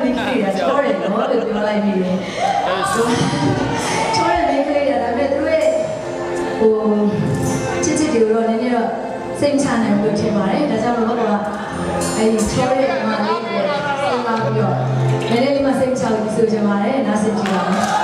မိကလေးကချောတယ်နော်လို့ပြောလိုက်နေတယ်ချောတဲ့မိကလေးကဒါပေမဲ့သူရဲ့ဟိုချစ်တွေကိုတော့နည်းနည်းတော့စိတ်ချနိုင်လို့ထင်ပါတယ်ဒါကြောင့်လို့တော့အဲဒီချောတဲ့ညီမလေးကိုစိတ်ပါပြီးတော့နည်းနည်းလေးမှစိတ်ချလို့ဆိုချင်ပါတယ်နားဆင်ကြည့်ပါမယ်